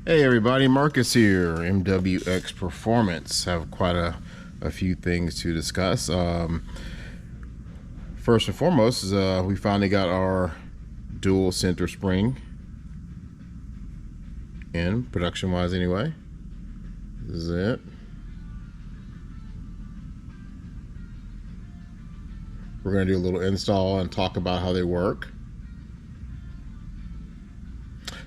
Hey everybody, Marcus here, MWX Performance. Have quite a few things to discuss. First and foremost is we finally got our dual center spring in, production wise anyway. This is it. We're going to do a little install and talk about how they work.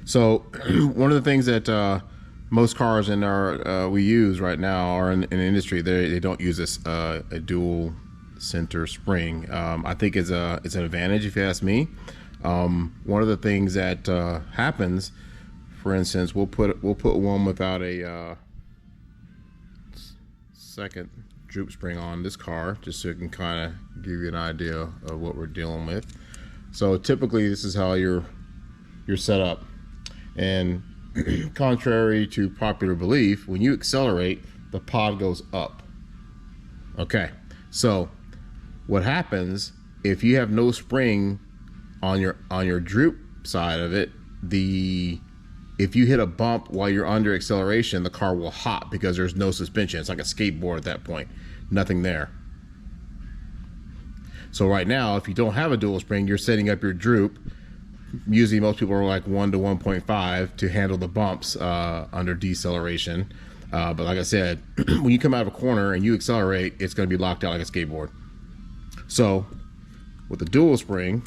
So one of the things that most cars in our we use right now are in the industry, they don't use this a dual center spring. I think it's an advantage if you ask me. One of the things that happens, for instance, we'll put one without a second droop spring on this car, just so it can kind of give you an idea of what we're dealing with. So typically this is how you're set up. And contrary to popular belief, when you accelerate, the pod goes up. Okay, so what happens if you have no spring on your droop side of it? If you hit a bump while you're under acceleration, the car will hop because there's no suspension. It's like a skateboard at that point, nothing there. So right now, if you don't have a dual spring, you're setting up your droop. Usually most people are like 1 to 1.5 to handle the bumps under deceleration. But like I said, when you come out of a corner and you accelerate, it's going to be locked out like a skateboard. So with the dual spring,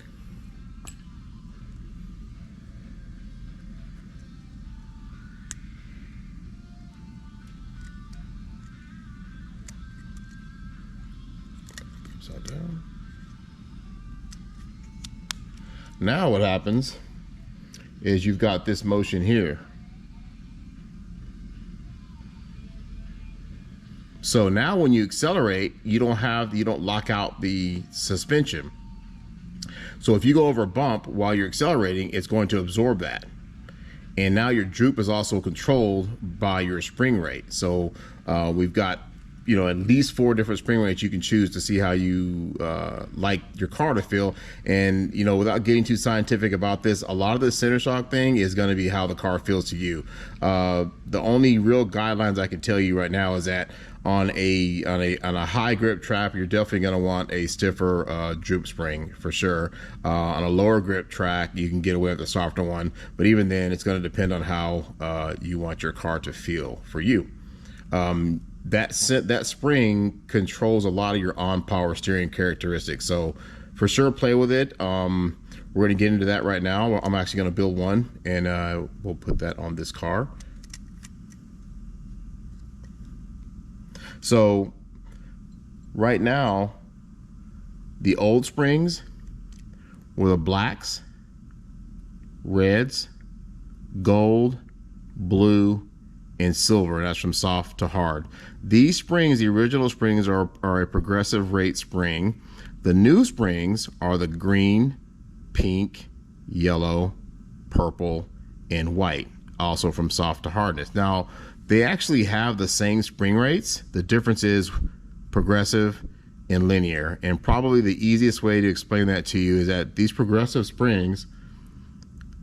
upside down. Now what happens is you've got this motion here. So now when you accelerate, you don't lock out the suspension. So if you go over a bump while you're accelerating, it's going to absorb that. And now your droop is also controlled by your spring rate. So we've got at least 4 different spring rates you can choose to see how you like your car to feel. And without getting too scientific about this, a lot of the center shock thing is going to be how the car feels to you. The only real guidelines I can tell you right now is that on a high grip track, you're definitely going to want a stiffer droop spring for sure. On a lower grip track, you can get away with a softer one, but even then, it's going to depend on how you want your car to feel for you. That spring controls a lot of your on-power steering characteristics. So for sure, play with it. We're going to get into that right now. I'm actually going to build one, and we'll put that on this car. So right now, the old springs were the blacks, reds, gold, blue, and silver, and that's from soft to hard. These springs, the original springs, are a progressive rate spring. The new springs are the green, pink, yellow, purple, and white, also from soft to hardness. Now, they actually have the same spring rates. The difference is progressive and linear. And probably the easiest way to explain that to you is that these progressive springs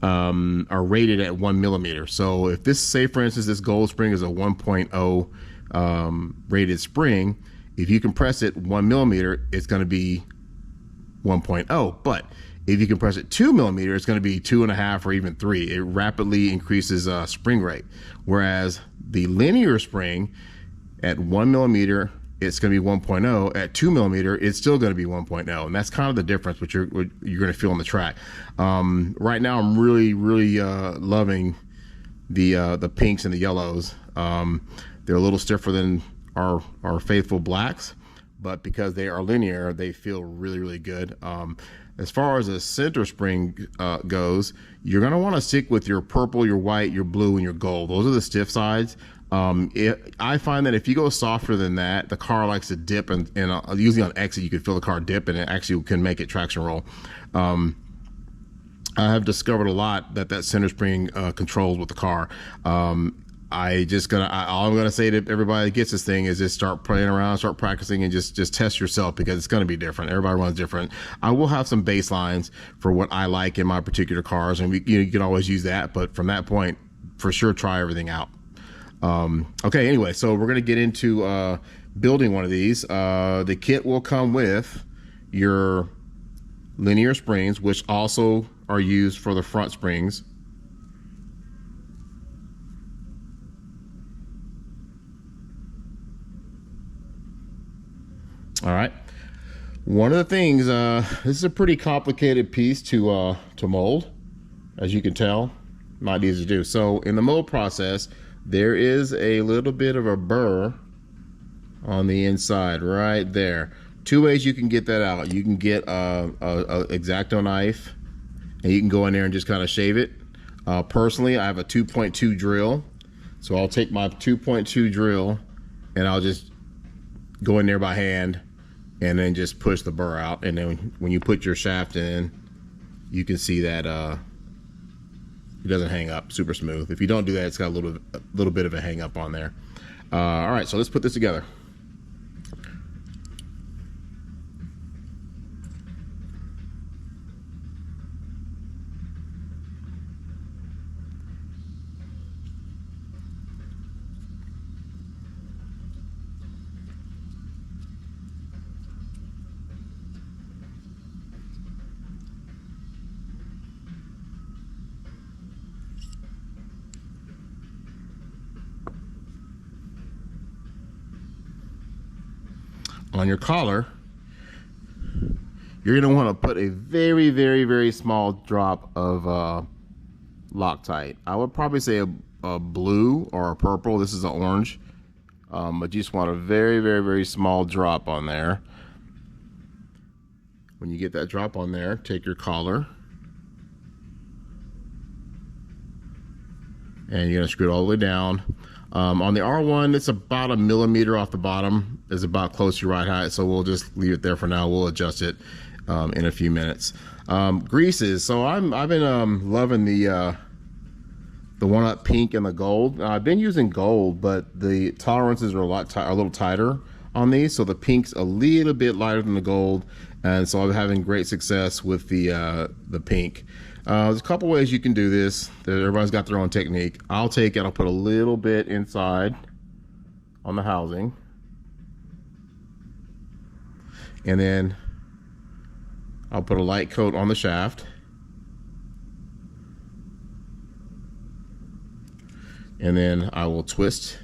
are rated at 1 millimeter. So if this, say for instance, this gold spring is a 1.0 rated spring, if you compress it 1 millimeter, it's going to be 1.0. But if you compress it 2 millimeter, it's going to be 2.5 or even 3. It rapidly increases spring rate. Whereas the linear spring at 1 millimeter, it's going to be 1.0. At 2 millimeter, it's still going to be 1.0. And that's kind of the difference, which you're going to feel on the track. Right now, I'm really loving the pinks and the yellows. They're a little stiffer than our faithful blacks, but because they are linear, they feel really good. As far as the center spring goes, you're going to want to stick with your purple, your white, your blue, and your gold. Those are the stiff sides. I find that if you go softer than that, the car likes to dip, and usually on exit you can feel the car dip, and it actually can make it traction roll. I have discovered a lot that center spring controls with the car. All I'm gonna say to everybody that gets this thing is just start playing around, start practicing, and just test yourself, because it's gonna be different. Everybody runs different. I will have some baselines for what I like in my particular cars, and you can always use that. But from that point, for sure try everything out. Okay, anyway, so we're gonna get into building one of these. The kit will come with your linear springs, which also are used for the front springs. All right. One of the things, this is a pretty complicated piece to mold, as you can tell. Not easy to do. So in the mold process, there is a little bit of a burr on the inside right there. Two ways you can get that out. You can get a X-Acto knife, and you can go in there and just kind of shave it. Personally, I have a 2.2 drill, so I'll take my 2.2 drill and I'll just go in there by hand and then just push the burr out. And then when you put your shaft in, you can see that it doesn't hang up super smooth. If you don't do that, it's got a little bit of a hang up on there. All right, so let's put this together. On your collar, you're going to want to put a very, very, very small drop of Loctite. I would probably say a blue or a purple. This is an orange, but you just want a very, very, very small drop on there. When you get that drop on there, take your collar and you're going to screw it all the way down. On the R1, it's about 1 millimeter off the bottom. It's about close to right height, so we'll just leave it there for now. We'll adjust it in a few minutes. Greases. So I've been loving the one-up pink and the gold. I've been using gold, but the tolerances are a little tighter on these, so the pink's a little bit lighter than the gold, and so I'm having great success with the pink. There's a couple ways you can do this. Everybody's got their own technique. I'll put a little bit inside on the housing, and then I'll put a light coat on the shaft, and then I will twist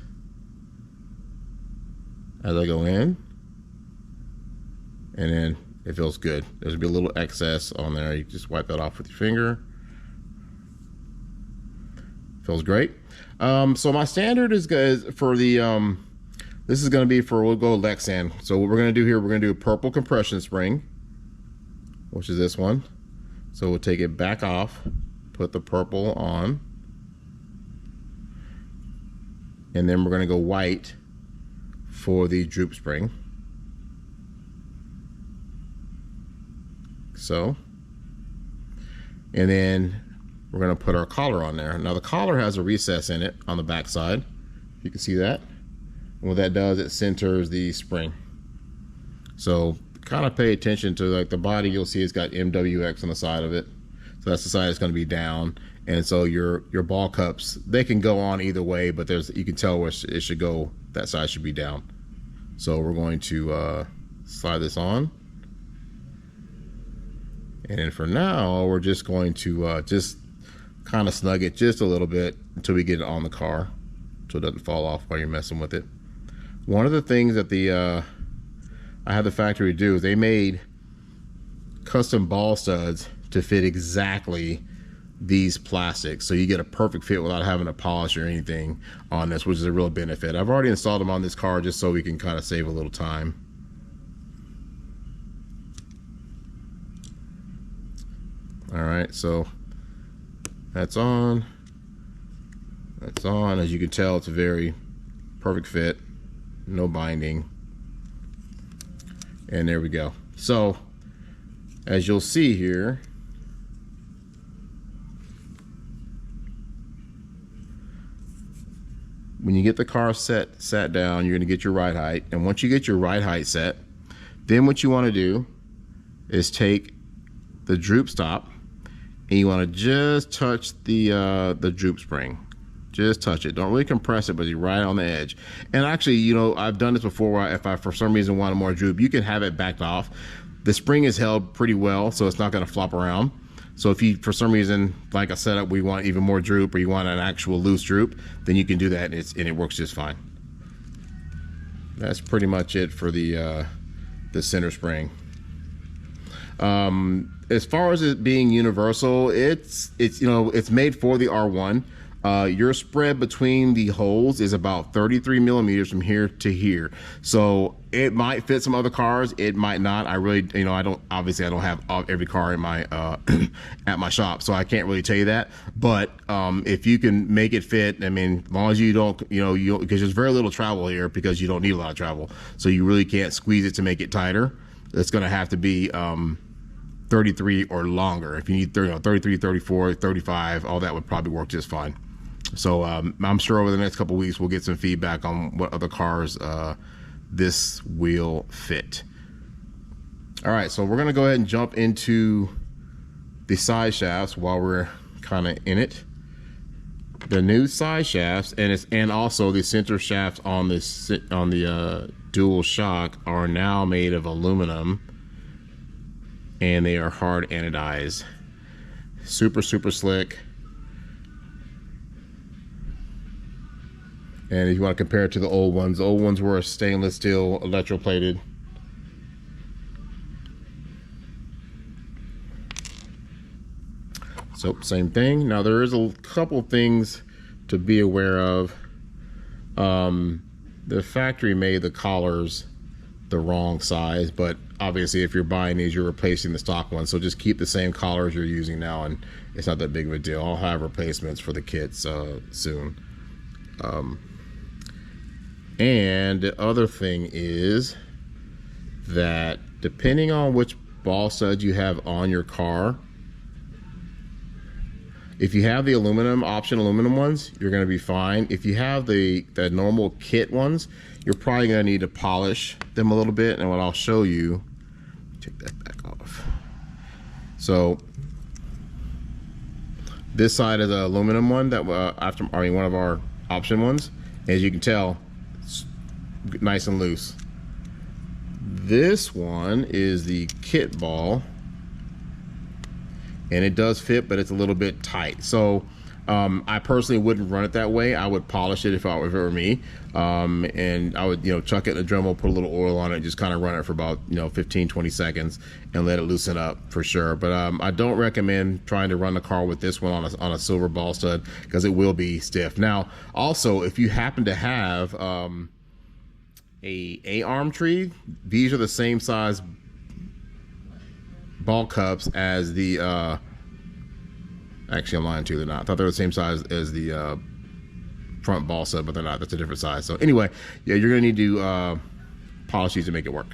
as I go in, and then it feels good. There's gonna be a little excess on there. You just wipe that off with your finger. Feels great. So my standard is for the this is gonna be for, we'll go Lexan. So what we're gonna do here, we're gonna do a purple compression spring, which is this one. So we'll take it back off, put the purple on, and then we're gonna go white for the droop spring. So, and then we're going to put our collar on there. Now the collar has a recess in it on the back side. You can see that. And what that does, it centers the spring. So kind of pay attention to like the body. You'll see it's got MWX on the side of it. So that's the side that's going to be down. And so your ball cups, they can go on either way, but you can tell where it should go. That side should be down. So we're going to slide this on. And then for now, we're just going to just kind of snug it just a little bit until we get it on the car, so it doesn't fall off while you're messing with it. One of the things that I had the factory do is they made custom ball studs to fit exactly these plastics, so you get a perfect fit without having to polish or anything on this, which is a real benefit. I've already installed them on this car just so we can kind of save a little time. All right, so that's on. That's on. As you can tell, it's a very perfect fit, no binding. And there we go. So as you'll see here, when you get the car sat down, you're gonna get your ride height. And once you get your ride height set, then what you wanna do is take the droop stop and you wanna just touch the droop spring, Just touch it. Don't really compress it, but you're right on the edge. And actually, you know, I've done this before where if I, for some reason, wanted more droop, you can have it backed off. The spring is held pretty well, so it's not going to flop around. So if you, for some reason, like a setup, we want even more droop or you want an actual loose droop, then you can do that and it works just fine. That's pretty much it for the center spring. As far as it being universal, it's you know, it's made for the R1. Your spread between the holes is about 33 millimeters from here to here. So it might fit some other cars, it might not. I really, you know, I don't have every car in my at my shop, so I can't really tell you that. But if you can make it fit, I mean, as long as you don't, you know, because there's very little travel here because you don't need a lot of travel, so you really can't squeeze it to make it tighter. It's going to have to be 33 or longer. If you need 33, 34, 35, all that would probably work just fine. So I'm sure over the next couple weeks we'll get some feedback on what other cars this will fit. All right, so we're gonna go ahead and jump into the side shafts while we're kind of in it. The new side shafts and also the center shafts on the dual shock are now made of aluminum, and they are hard anodized. Super slick. And if you want to compare it to the old ones were stainless steel electroplated. So same thing. Now there is a couple things to be aware of. The factory made the collars the wrong size, but obviously if you're buying these, you're replacing the stock ones. So just keep the same collars you're using now, and it's not that big of a deal. I'll have replacements for the kits soon. And the other thing is that depending on which ball studs you have on your car, if you have the option aluminum ones, you're going to be fine. If you have the normal kit ones, you're probably going to need to polish them a little bit. And what I'll show you, take that back off. So this side is an aluminum one that one of our option ones. As you can tell, it's nice and loose. This one is the kit ball, and it does fit, but it's a little bit tight. So I personally wouldn't run it that way. I would polish it if it were me, and I would, you know, chuck it in the Dremel, put a little oil on it, just kind of run it for about, you know, 15-20 seconds and let it loosen up for sure. But I don't recommend trying to run the car with this one on a silver ball stud, because it will be stiff. Now also, if you happen to have a arm tree, these are the same size ball cups as the actually I'm lying too, they're not. I thought they were the same size as the front ball stud, but they're not. That's a different size. So anyway, yeah, you're gonna need to polish these to make it work.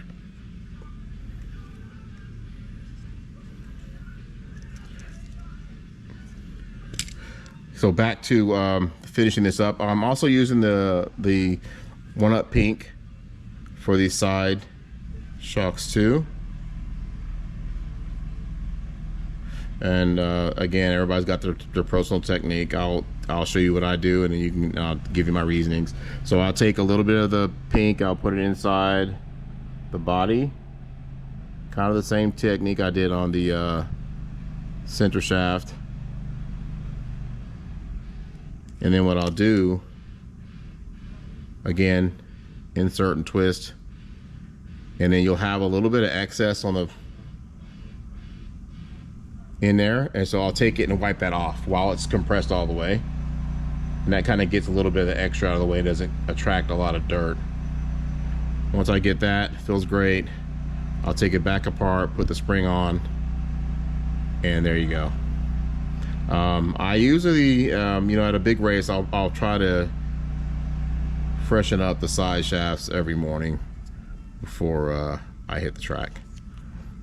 So back to finishing this up. I'm also using the 1-Up Pink for these side shocks too. And again, everybody's got their personal technique. I'll show you what I do, and then you can, I'll give you my reasonings. So I'll take a little bit of the pink, I'll put it inside the body, kind of the same technique I did on the center shaft. And then what I'll do, again, insert and twist, and then you'll have a little bit of excess on the in there, and so I'll take it and wipe that off while it's compressed all the way, and that kind of gets a little bit of the extra out of the way. It doesn't attract a lot of dirt. Once I get that, it feels great, I'll take it back apart, put the spring on, and there you go. I usually, you know, at a big race, I'll try to freshen up the side shafts every morning before I hit the track.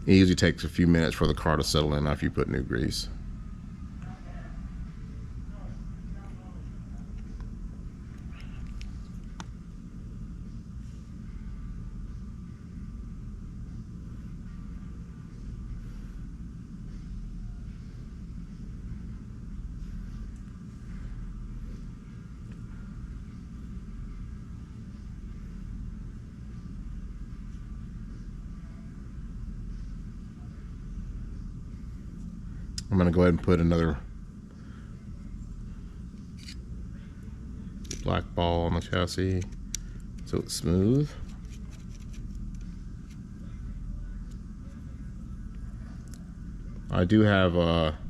It usually takes a few minutes for the car to settle in after you put new grease. I'm going to go ahead and put another black ball on the chassis so it's smooth. I do have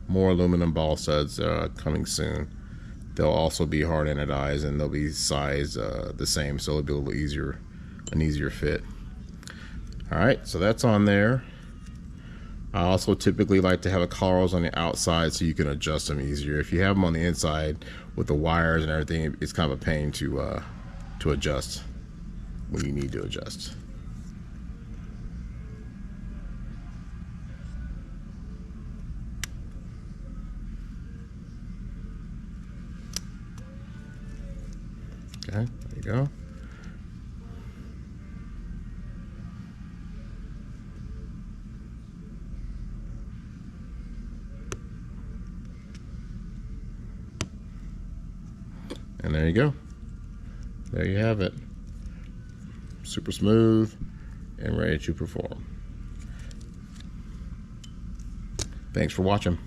more aluminum ball studs coming soon. They'll also be hard anodized and they'll be size the same, so it'll be a little easier, an easier fit. All right, so that's on there. I also typically like to have the collars on the outside so you can adjust them easier. If you have them on the inside with the wires and everything, it's kind of a pain to adjust when you need to adjust. Okay, there you go. And there you go. There you have it. Super smooth and ready to perform. Thanks for watching.